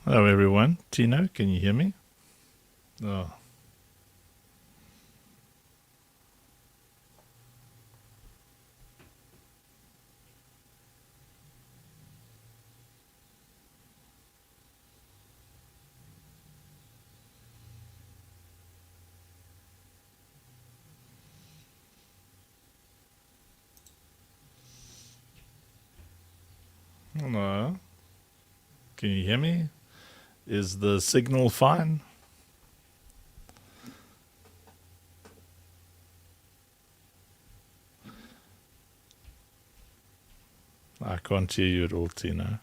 Hello, everyone. Tino, can you hear me? Oh, hello. Can you hear me? Is the signal fine? I can't hear you at all, Tino.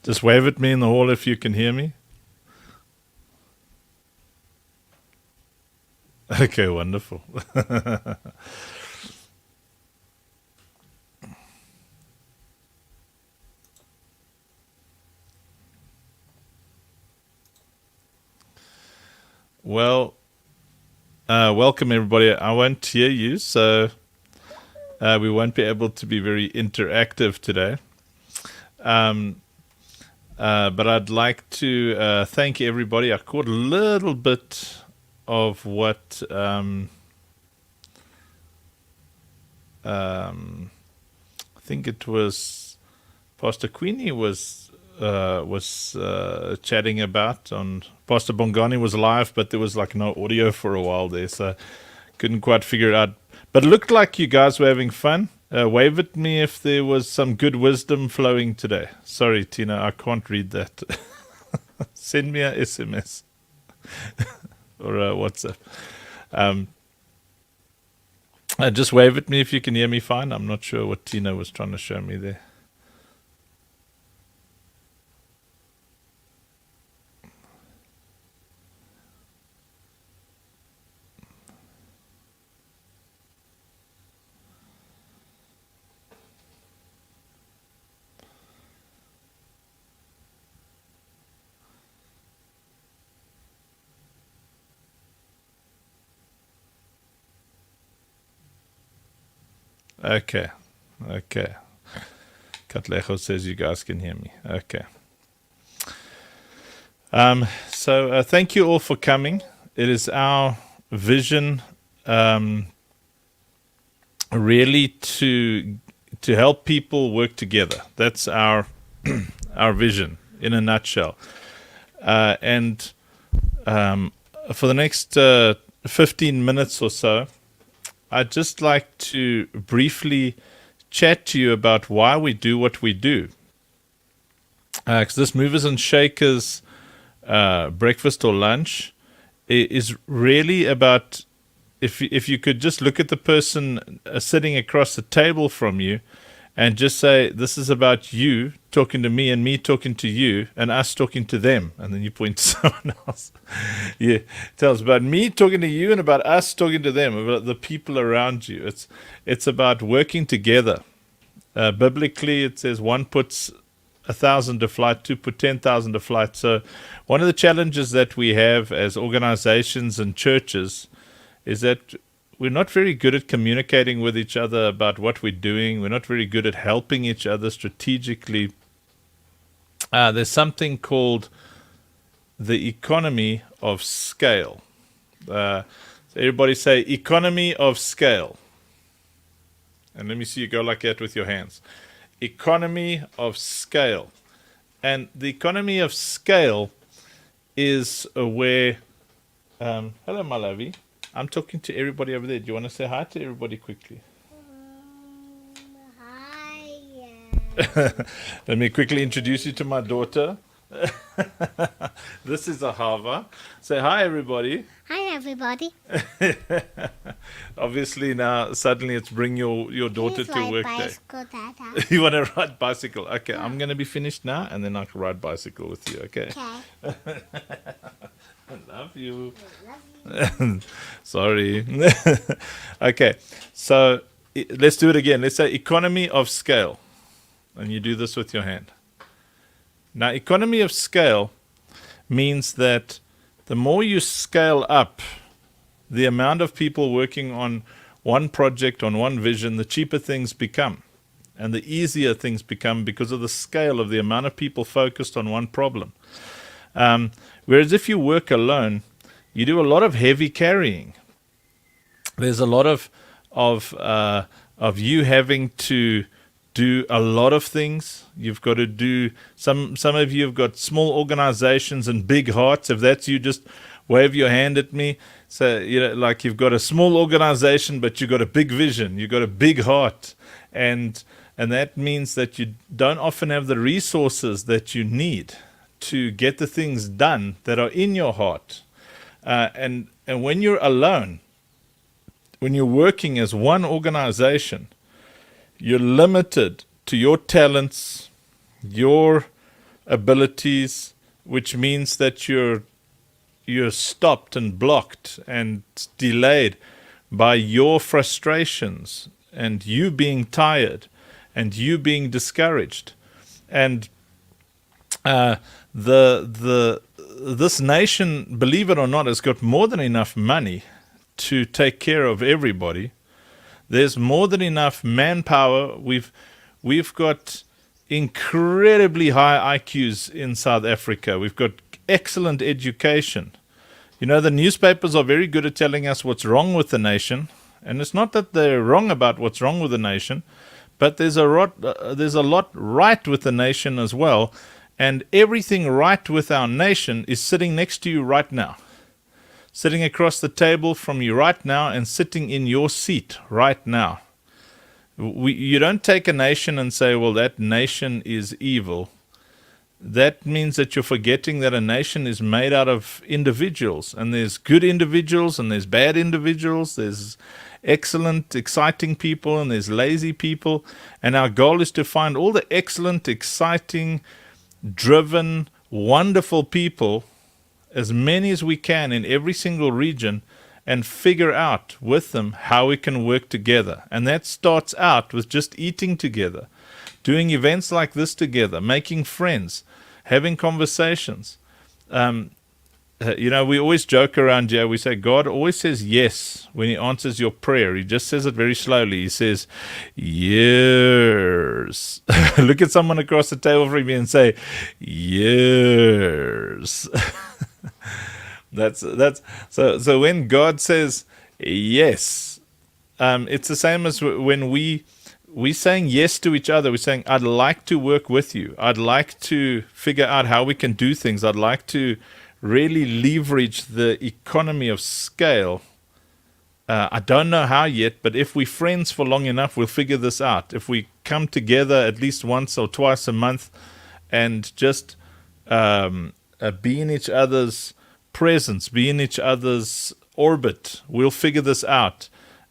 Just wave at me in the hall if you can hear me. Okay, wonderful. Well, welcome everybody. I won't hear you, so we won't be able to be very interactive today. Um, but I'd like to thank everybody. I caught a little bit of what I think it was Pastor Queenie was chatting about on. Pastor Bongani was live, but there was like no audio for a while there, so couldn't quite figure it out. But it looked like you guys were having fun. Wave at me if there was some good wisdom flowing today. Sorry, Tina, I can't read that. Send me a SMS or a WhatsApp. Um, just wave at me if you can hear me fine. I'm not sure what Tina was trying to show me there. Okay. Okay. Katlejo says you guys can hear me. Okay. So thank you all for coming. It is our vision really to help people work together. That's our our vision in a nutshell. And for the next 15 minutes or so, I'd just like to briefly chat to you about why we do what we do. Because this Movers and Shakers breakfast or lunch is really about if you could just look at the person sitting across the table from you and just say, this is about you talking to me and me talking to you and us talking to them. And then you point to someone else. Yeah, tell us about me talking to you and about us talking to them, about the people around you. It's about working together. Biblically, it says one puts 1,000 to flight, two put 10,000 to flight. So one of the challenges that we have as organizations and churches is that we're not very good at communicating with each other about what we're doing. We're not very good at helping each other strategically. There's something called the economy of scale. So everybody say economy of scale. And let me see you go like that with your hands. Economy of scale. And the economy of scale is where, hello, my lovey. I'm talking to everybody over there. Do you want to say hi to everybody quickly? Hi. Let me quickly introduce you to my daughter. This is Ahava. Say hi, everybody. Hi, everybody. Obviously, now suddenly it's bring your daughter Please to ride work day. bicycle, Dada. You want to ride bicycle? Okay, I'm going to be finished now, and then I can ride bicycle with you. Okay. Okay. I love you. Love you. Sorry. Okay, so let's do it again. Let's say economy of scale. And you do this with your hand. Now, economy of scale means that the more you scale up the amount of people working on one project, on one vision, the cheaper things become. and the easier things become because of the scale of the amount of people focused on one problem. Whereas if you work alone, you do a lot of heavy carrying. There's a lot of you having to do a lot of things. You've got to do some of you have got small organizations and big hearts. If that's you, just wave your hand at me. So, like you've got a small organization, but you've got a big vision. You've got a big heart. And that means that you don't often have the resources that you need to get the things done that are in your heart. And when you're alone, when you're working as one organization, you're limited to your talents, your abilities, which means that you're stopped and blocked and delayed by your frustrations and you being tired and you being discouraged. And this nation, believe it or not, has got more than enough money to take care of everybody. There's more than enough manpower. We've got incredibly high IQs in South Africa. We've got excellent education. The newspapers are very good at telling us what's wrong with the nation, and it's not that they're wrong about what's wrong with the nation, but there's a lot right with the nation as well, and everything right with our nation is sitting next to you right now. Sitting across the table from you right now and sitting in your seat right now. You don't take a nation and say, well, that nation is evil. That means that you're forgetting that a nation is made out of individuals. And there's good individuals and there's bad individuals. There's excellent, exciting people and there's lazy people. And our goal is to find all the excellent, exciting, driven, wonderful people, as many as we can in every single region, and figure out with them how we can work together. And that starts out with just eating together, doing events like this together, making friends, having conversations. We always joke around here. We say God always says yes when he answers your prayer. He just says it very slowly. He says, years. Look at someone across the table from you and say, years. That's so when God says yes, it's the same as when we're saying yes to each other. We're saying, I'd like to work with you. I'd like to figure out how we can do things. I'd like to really leverage the economy of scale. I don't know how yet, but if we're friends for long enough, we'll figure this out. If we come together at least once or twice a month and just be in each other's presence, be in each other's orbit, we'll figure this out.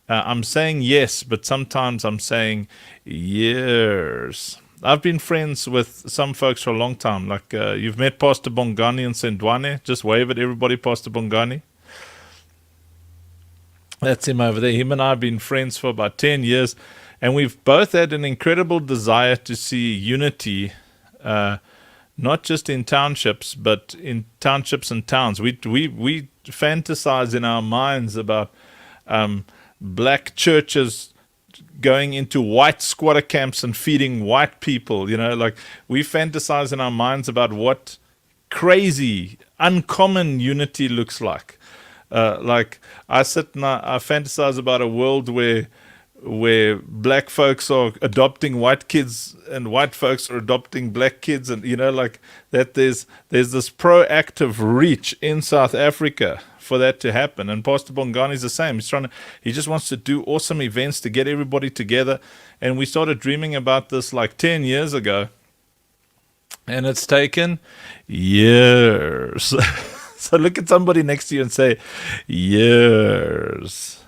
I'm saying yes, but sometimes I'm saying years. I've been friends with some folks for a long time. Like you've met Pastor Bongani in Sendwane. Just wave at everybody, Pastor Bongani. That's him over there. Him and I have been friends for about 10 years. And we've both had an incredible desire to see unity, not just in townships, but in townships and towns. We fantasize in our minds about black churches going into white squatter camps and feeding white people. Like we fantasize in our minds about what crazy, uncommon unity looks like. Like I sit and I fantasize about a world where black folks are adopting white kids and white folks are adopting black kids, and like that there's this proactive reach in South Africa for that to happen. And Pastor Bongani is the same. He just wants to do awesome events to get everybody together. And we started dreaming about this like 10 years ago, and it's taken years. So look at somebody next to you and say, years.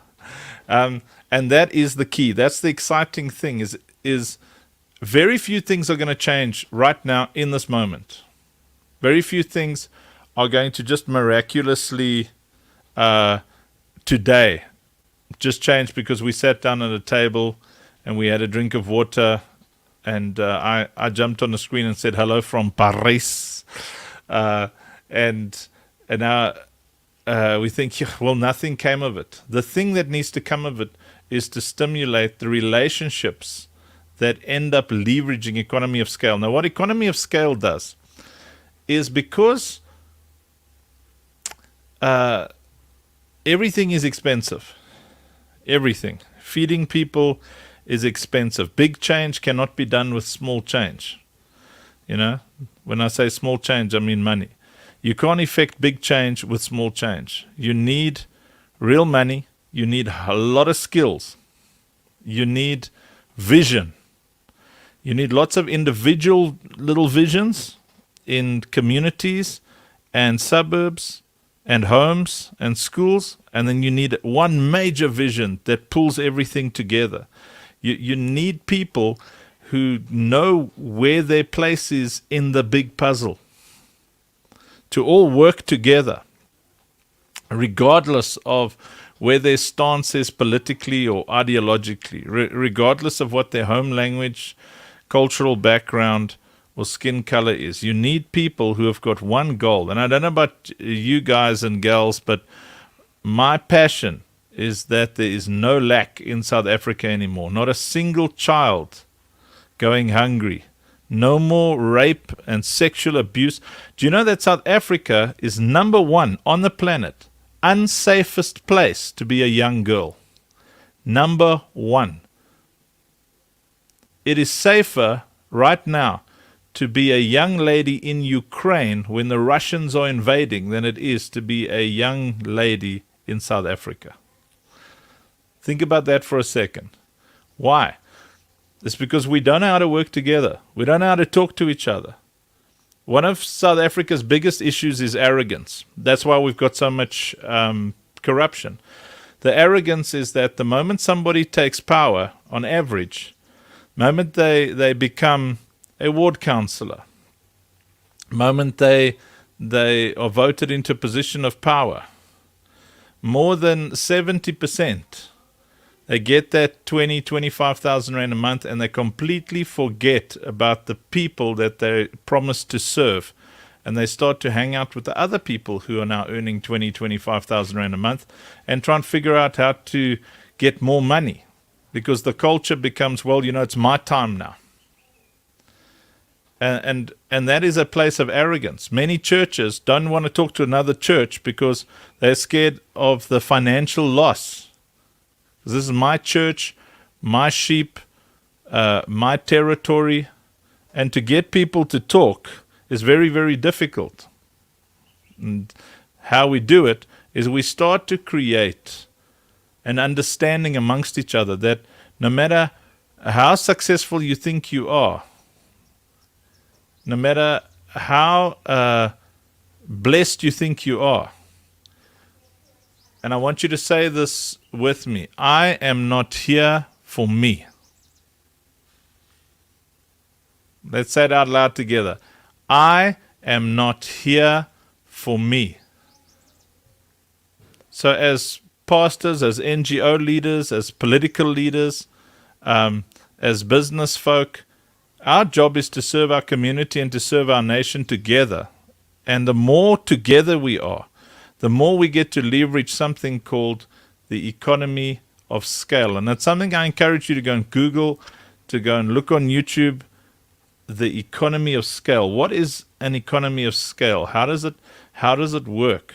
And that is the key. That's the exciting thing is very few things are going to change right now in this moment. Very few things are going to just miraculously today just changed because we sat down at a table and we had a drink of water, and I jumped on the screen and said hello from Paris, and now we think, well, nothing came of it. The thing that needs to come of it is to stimulate the relationships that end up leveraging economy of scale. Now, what economy of scale does is because everything is expensive. Everything. Feeding people is expensive. Big change cannot be done with small change. You know, when I say small change, I mean money. You can't effect big change with small change. You need real money. You need a lot of skills. You need vision. You need lots of individual little visions in communities and suburbs and homes and schools. And then you need one major vision that pulls everything together. You need people who know where their place is in the big puzzle, to all work together, regardless of where their stance is politically or ideologically, regardless of what their home language, cultural background, or skin color is. You need people who have got one goal. And I don't know about you guys and gals, but my passion is that there is no lack in South Africa anymore. Not a single child going hungry. No more rape and sexual abuse. Do you know that South Africa is number one on the planet, unsafest place to be a young girl? Number one. It is safer right now to be a young lady in Ukraine when the Russians are invading than it is to be a young lady in South Africa. Think about that for a second. Why? It's because we don't know how to work together. We don't know how to talk to each other. One of South Africa's biggest issues is arrogance. That's why we've got so much corruption. The arrogance is that the moment somebody takes power, on average, moment they become a ward councillor, moment they are voted into a position of power, more than 70%, they get that 25,000 Rand a month, and they completely forget about the people that they promised to serve. And they start to hang out with the other people who are now earning 25,000 Rand a month and try and figure out how to get more money. Because the culture becomes, well, you know, it's my time now. And that is a place of arrogance. Many churches don't want to talk to another church because they're scared of the financial loss. This is my church, my sheep, my territory. And to get people to talk is very, very difficult. And how we do it is we start to create an understanding amongst each other that no matter how successful you think you are, no matter how blessed you think you are, and I want you to say this with me, I am not here for me. Let's say it out loud together. I am not here for me. So as pastors, as NGO leaders, as political leaders, as business folk, our job is to serve our community and to serve our nation together. And the more together we are, the more we get to leverage something called the economy of scale. And that's something I encourage you to go and Google, to go and look on YouTube, the economy of scale. What is an economy of scale? How does it work?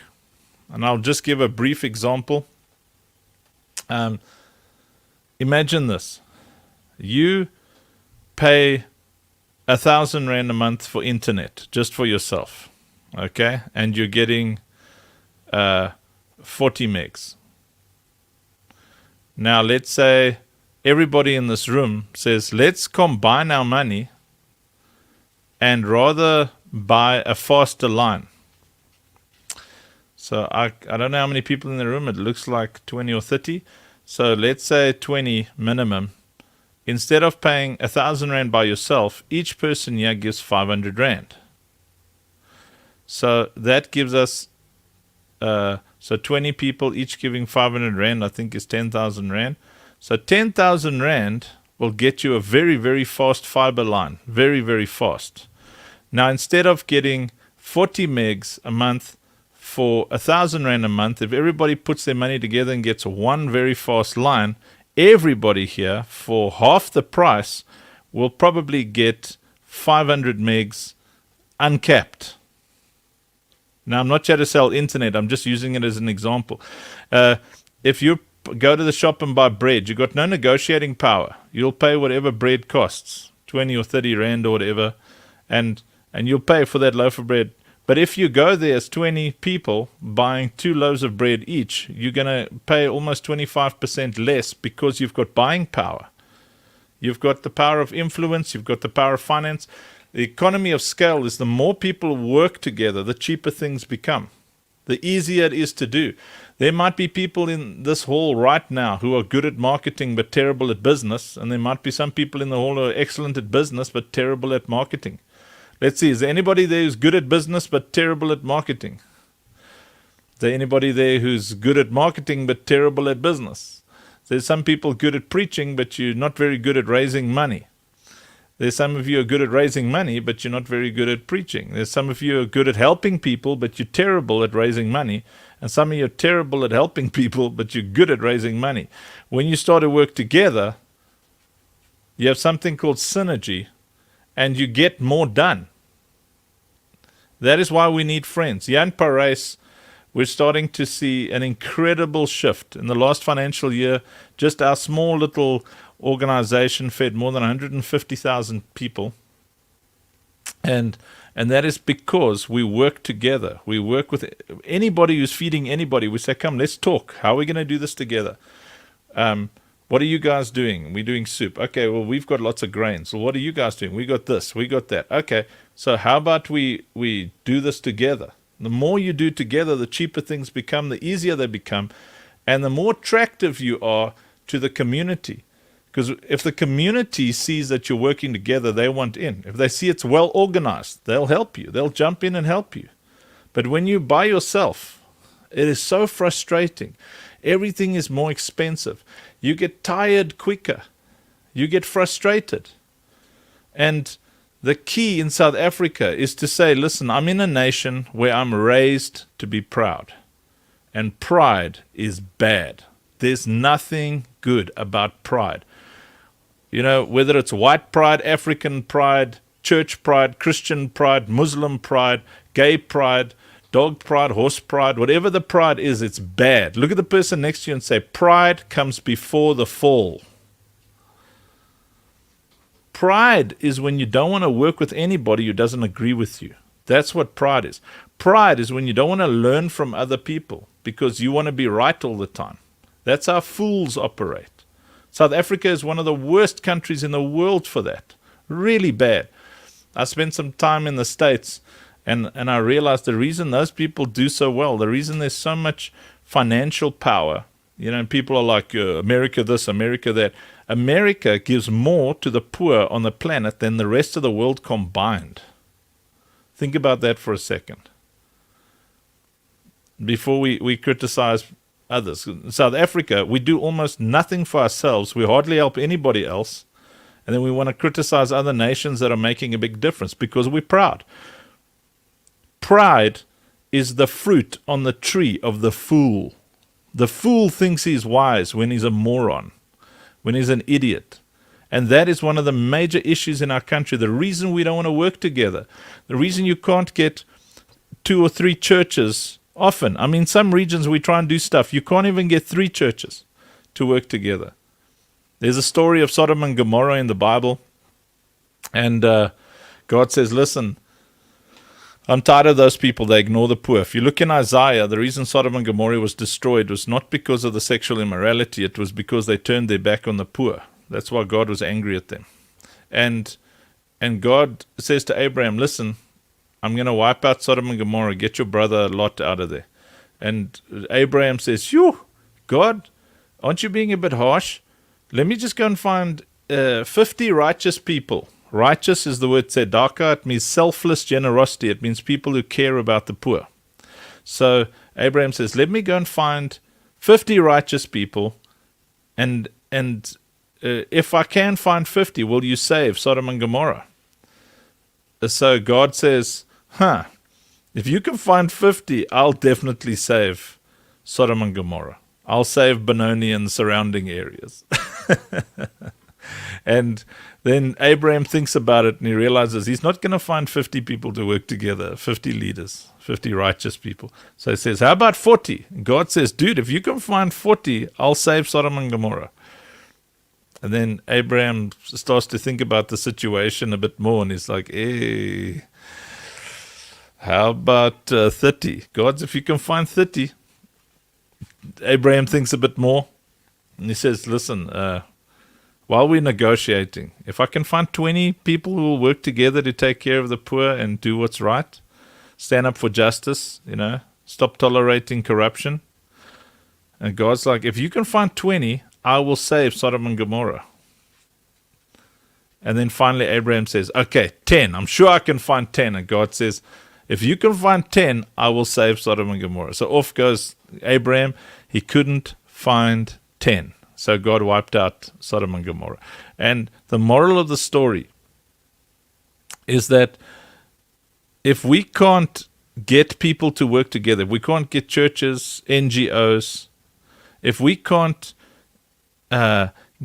And I'll just give a brief example. Imagine this. You pay 1,000 Rand a month for internet, just for yourself. Okay? And you're getting 40 megs. Now, let's say everybody in this room says, let's combine our money and rather buy a faster line. So I don't know how many people in the room. It looks like 20 or 30. So let's say 20 minimum. Instead of paying 1,000 Rand by yourself, each person here gives 500 Rand. So that gives us, so 20 people each giving 500 Rand, I think is 10,000 Rand. So 10,000 Rand will get you a very, very fast fiber line. Very, very fast. Now, instead of getting 40 megs a month for 1,000 Rand a month, if everybody puts their money together and gets one very fast line, everybody here, for half the price, will probably get 500 megs uncapped. Now, I'm not trying to sell internet. I'm just using it as an example. If you go to the shop and buy bread, you've got no negotiating power. You'll pay whatever bread costs, 20 or 30 rand or whatever, and you'll pay for that loaf of bread. But if you go there as 20 people buying 2 loaves of bread each, you're going to pay almost 25% less because you've got buying power. You've got the power of influence. You've got the power of finance. The economy of scale is the more people work together, the cheaper things become. The easier it is to do. There might be people in this hall right now who are good at marketing but terrible at business, and there might be some people in the hall who are excellent at business but terrible at marketing. Let's see, is there anybody there who's good at business but terrible at marketing? Is there anybody there who's good at marketing but terrible at business? There's some people good at preaching, but you're not very good at raising money. There's some of you who are good at raising money, but you're not very good at preaching. There's some of you who are good at helping people, but you're terrible at raising money. And some of you are terrible at helping people, but you're good at raising money. When you start to work together, you have something called synergy, and you get more done. That is why we need friends. Jan Parijs, we're starting to see an incredible shift. In the last financial year, just our small little organization fed more than 150,000 people. And that is because we work together. We work with anybody who's feeding anybody. We say, come, let's talk. How are we going to do this together? What are you guys doing? We're doing soup. Okay, well, we've got lots of grains. Well, what are you guys doing? We got this. We got that. Okay, so how about we do this together? The more you do together, the cheaper things become, the easier they become, and the more attractive you are to the community. Because if the community sees that you're working together, they want in. If they see it's well organized, they'll help you. They'll jump in and help you. But when you're by yourself, it is so frustrating. Everything is more expensive. You get tired quicker. You get frustrated. And the key in South Africa is to say, listen, I'm in a nation where I'm raised to be proud. And pride is bad. There's nothing good about pride. You know, whether it's white pride, African pride, church pride, Christian pride, Muslim pride, gay pride, dog pride, horse pride, whatever the pride is, it's bad. Look at the person next to you and say, pride comes before the fall. Pride is when you don't want to work with anybody who doesn't agree with you. That's what pride is. Pride is when you don't want to learn from other people because you want to be right all the time. That's how fools operate. South Africa is one of the worst countries in the world for that. Really bad. I spent some time in the States and I realized the reason those people do so well, the reason there's so much financial power, you know, people are like, America this, America that. America gives more to the poor on the planet than the rest of the world combined. Think about that for a second. Before we criticize others. In South Africa, we do almost nothing for ourselves. We hardly help anybody else. And then we want to criticize other nations that are making a big difference because we're proud. Pride is the fruit on the tree of the fool. The fool thinks he's wise when he's a moron, when he's an idiot. And that is one of the major issues in our country. The reason we don't want to work together. The reason you can't get 2 or 3 churches often. I mean, some regions we try and do stuff. You can't even get 3 churches to work together. There's a story of Sodom and Gomorrah in the Bible. And God says, listen, I'm tired of those people. They ignore the poor. If you look in Isaiah, the reason Sodom and Gomorrah was destroyed was not because of the sexual immorality. It was because they turned their back on the poor. That's why God was angry at them. And God says to Abraham, listen, I'm going to wipe out Sodom and Gomorrah. Get your brother Lot out of there. And Abraham says, phew, God, aren't you being a bit harsh? Let me just go and find 50 righteous people. Righteous is the word tzedakah. It means selfless generosity. It means people who care about the poor. So Abraham says, let me go and find 50 righteous people. And if I can find 50, will you save Sodom and Gomorrah? So God says, if you can find 50, I'll definitely save Sodom and Gomorrah. I'll save Benoni and the surrounding areas. And then Abraham thinks about it and he realizes he's not going to find 50 people to work together, 50 leaders, 50 righteous people. So he says, how about 40? God says, dude, if you can find 40, I'll save Sodom and Gomorrah. And then Abraham starts to think about the situation a bit more and he's like, hey, how about 30? God, if you can find 30. Abraham thinks a bit more and he says, listen, while we're negotiating, if I can find 20 people who will work together to take care of the poor and do what's right, stand up for justice, stop tolerating corruption. And God's like, if you can find 20, I will save Sodom and Gomorrah. And then finally Abraham says, okay, 10. I'm sure I can find 10. And God says, if you can find 10, I will save Sodom and Gomorrah. So off goes Abraham. He couldn't find 10. So God wiped out Sodom and Gomorrah. And the moral of the story is that if we can't get people to work together, if we can't get churches, NGOs, if we can't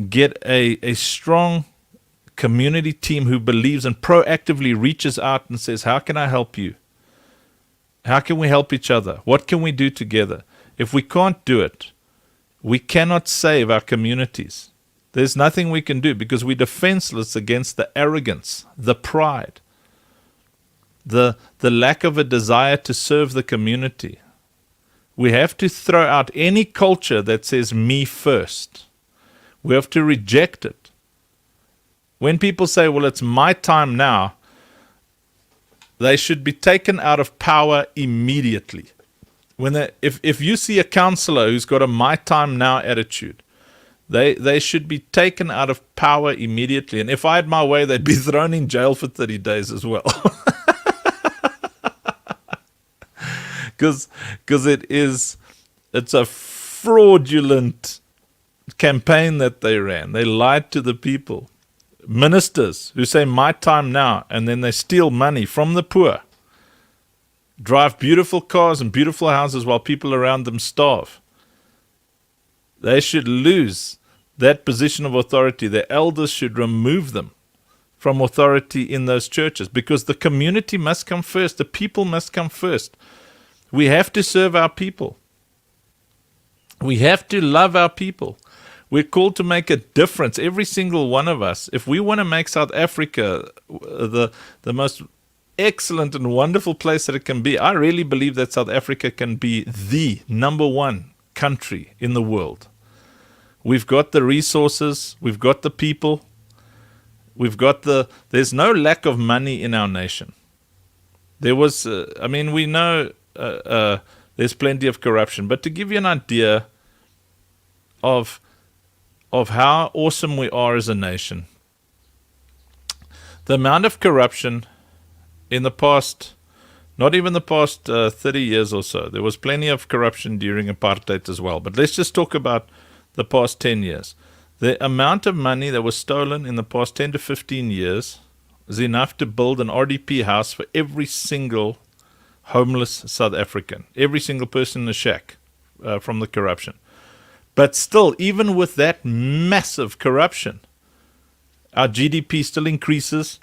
get a strong community team who believes and proactively reaches out and says, how can I help you? How can we help each other? What can we do together? If we can't do it, we cannot save our communities. There's nothing we can do because we're defenseless against the arrogance, the pride, the lack of a desire to serve the community. We have to throw out any culture that says me first. We have to reject it. When people say, well, it's my time now, they should be taken out of power immediately. If you see a counselor who's got a my time now attitude, they should be taken out of power immediately. And if I had my way, they'd be thrown in jail for 30 days as well. Because it's a fraudulent campaign that they ran. They lied to the people. Ministers who say my time now, and then they steal money from the poor, drive beautiful cars and beautiful houses while people around them starve. They should lose that position of authority. Their elders should remove them from authority in those churches because the community must come first. The people must come first. We have to serve our people. We have to love our people. We're called to make a difference, every single one of us. If we want to make South Africa the most excellent and wonderful place that it can be, I really believe that South Africa can be the number one country in the world. We've got the resources, we've got the people, there's no lack of money in our nation. There was, we know there's plenty of corruption, but to give you an idea of how awesome we are as a nation, the amount of corruption in the past, not even the past 30 years or so, there was plenty of corruption during apartheid as well, but let's just talk about the past 10 years. The amount of money that was stolen in the past 10 to 15 years is enough to build an RDP house for every single homeless South African, every single person in the shack from the corruption. But still, even with that massive corruption, our GDP still increases.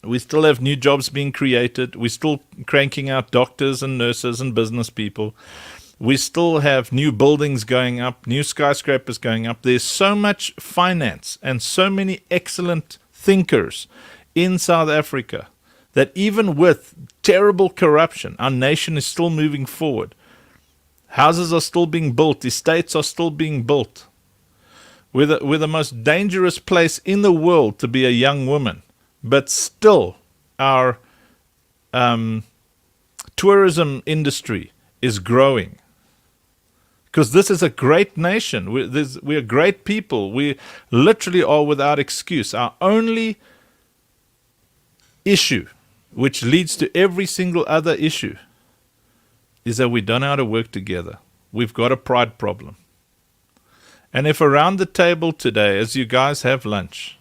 We still have new jobs being created. We're still cranking out doctors and nurses and business people. We still have new buildings going up, new skyscrapers going up. There's so much finance and so many excellent thinkers in South Africa that even with terrible corruption, our nation is still moving forward. Houses are still being built. Estates are still being built. We're the most dangerous place in the world to be a young woman. But still, our tourism industry is growing. Because this is a great nation. We're great people. We literally are without excuse. Our only issue, which leads to every single other issue, is that we don't know how to work together. We've got a pride problem. And if around the table today, as you guys have lunch,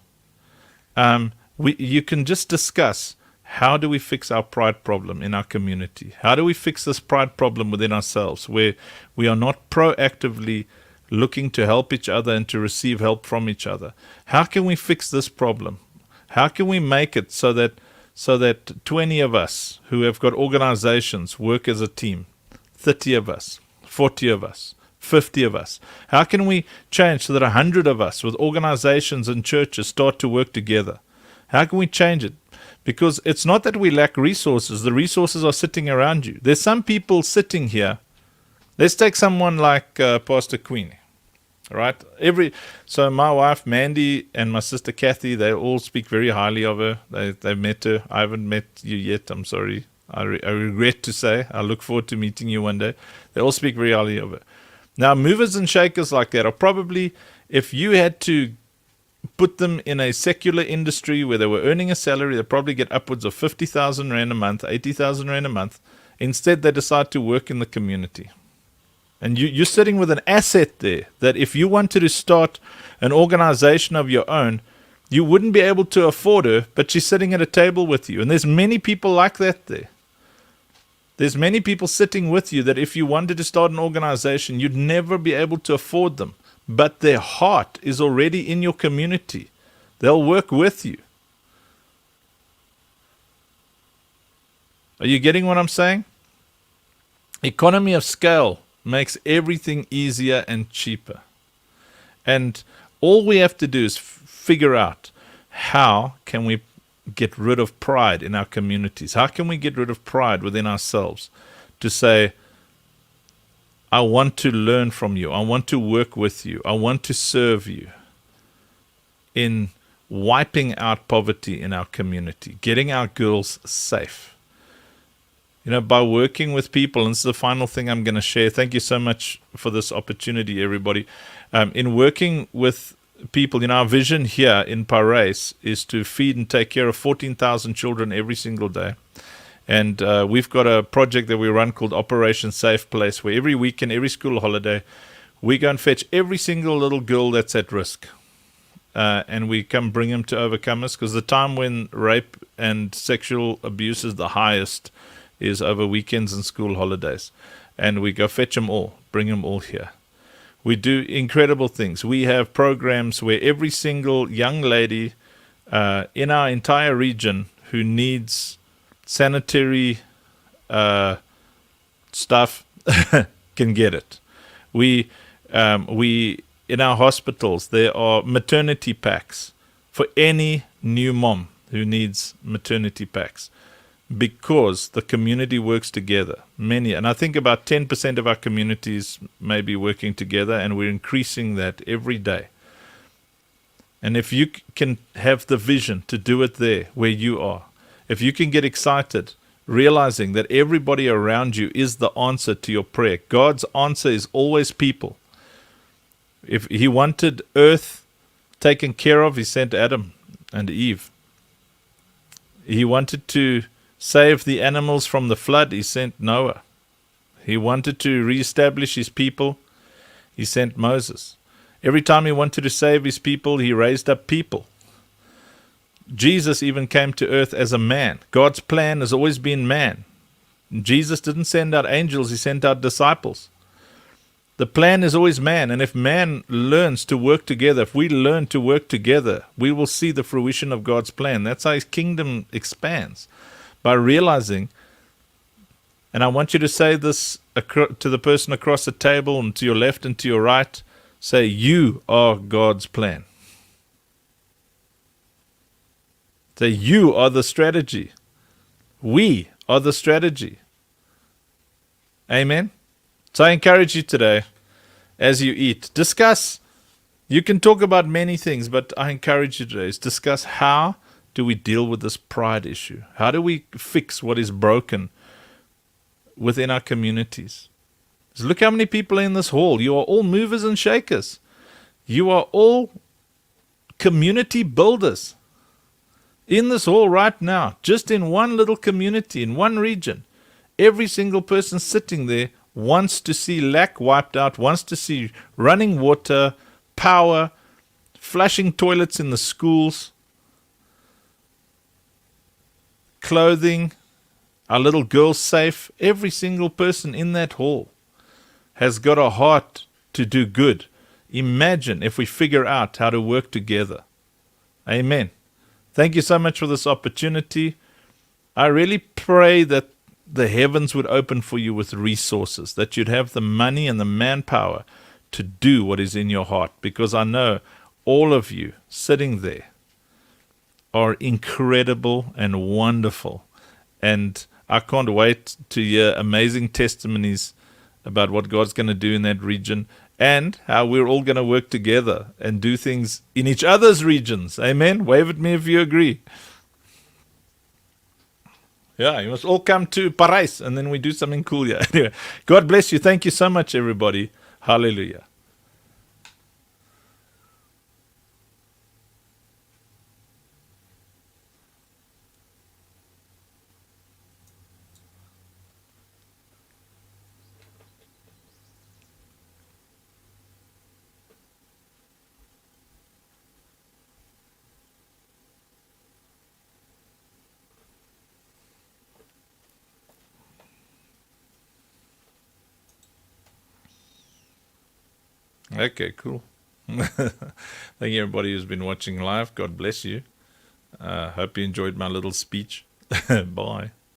you can just discuss, how do we fix our pride problem in our community? How do we fix this pride problem within ourselves, where we are not proactively looking to help each other and to receive help from each other. How can we fix this problem? How can we make it so that 20 of us who have got organizations work as a team, 30 of us, 40 of us, 50 of us? How can we change so that 100 of us with organizations and churches start to work together? How can we change it? Because it's not that we lack resources. The resources are sitting around you. There's some people sitting here. Let's take someone like Pastor Queenie. Right? So my wife Mandy and my sister Kathy, they all speak very highly of her. They've met her. I haven't met you yet. I'm sorry. I regret to say. I look forward to meeting you one day. They all speak very highly of her. Now, movers and shakers like that are probably, if you had to put them in a secular industry where they were earning a salary, they'd probably get upwards of 50,000 Rand a month, 80,000 Rand a month. Instead, they decide to work in the community. And you're sitting with an asset there that if you wanted to start an organization of your own, you wouldn't be able to afford her, but she's sitting at a table with you. And there's many people like that there. There's many people sitting with you that if you wanted to start an organization, you'd never be able to afford them. But their heart is already in your community. They'll work with you. Are you getting what I'm saying? Economy of scale makes everything easier and cheaper. And all we have to do is figure out how can we get rid of pride in our communities? How can we get rid of pride within ourselves to say, I want to learn from you. I want to work with you. I want to serve you in wiping out poverty in our community, getting our girls safe. You know, by working with people, and this is the final thing I'm going to share. Thank you so much for this opportunity, everybody. In working with people, you know, our vision here in Parys is to feed and take care of 14,000 children every single day. And we've got a project that we run called Operation Safe Place, where every weekend, every school holiday, we go and fetch every single little girl that's at risk. And we come bring them to Overcomers, because the time when rape and sexual abuse is the highest is over weekends and school holidays. And we go fetch them all, bring them all here. We do incredible things. We have programs where every single young lady in our entire region who needs sanitary stuff can get it. We in our hospitals, there are maternity packs for any new mom who needs maternity packs, because the community works together. And I think about 10% of our communities may be working together, and we're increasing that every day. And if you can have the vision to do it there where you are, if you can get excited, realizing that everybody around you is the answer to your prayer. God's answer is always people. If he wanted earth taken care of, he sent Adam and Eve. He wanted to save the animals from the flood, he sent Noah. He wanted to reestablish his people, he sent Moses. Every time he wanted to save his people, he raised up people. Jesus even came to earth as a man. God's plan has always been man. Jesus didn't send out angels, he sent out disciples. The plan is always man, and if man learns to work together, if we learn to work together, we will see the fruition of God's plan. That's how his kingdom expands. By realizing, and I want you to say this to the person across the table and to your left and to your right, say, you are God's plan. Say, you are the strategy. We are the strategy. Amen? So I encourage you today, as you eat, discuss. You can talk about many things, but I encourage you today is discuss how do we deal with this pride issue? How do we fix what is broken within our communities? Just look how many people are in this hall. You are all movers and shakers. You are all community builders. In this hall right now, just in one little community, in one region, every single person sitting there wants to see lack wiped out, wants to see running water, power, flushing toilets in the schools, clothing, our little girls safe. Every single person in that hall has got a heart to do good, Imagine if we figure out how to work together. Amen. Thank you so much for this opportunity. I really pray that the heavens would open for you with resources, that you'd have the money and the manpower to do what is in your heart, because I know all of you sitting there are incredible and wonderful. And I can't wait to hear amazing testimonies about what God's going to do in that region and how we're all going to work together and do things in each other's regions. Amen. Wave at me if you agree. Yeah, you must all come to Paris and then we do something cool here. Anyway, God bless you. Thank you so much, everybody. Hallelujah. Okay, cool. Thank you, everybody who's been watching live. God bless you. Hope you enjoyed my little speech. Bye.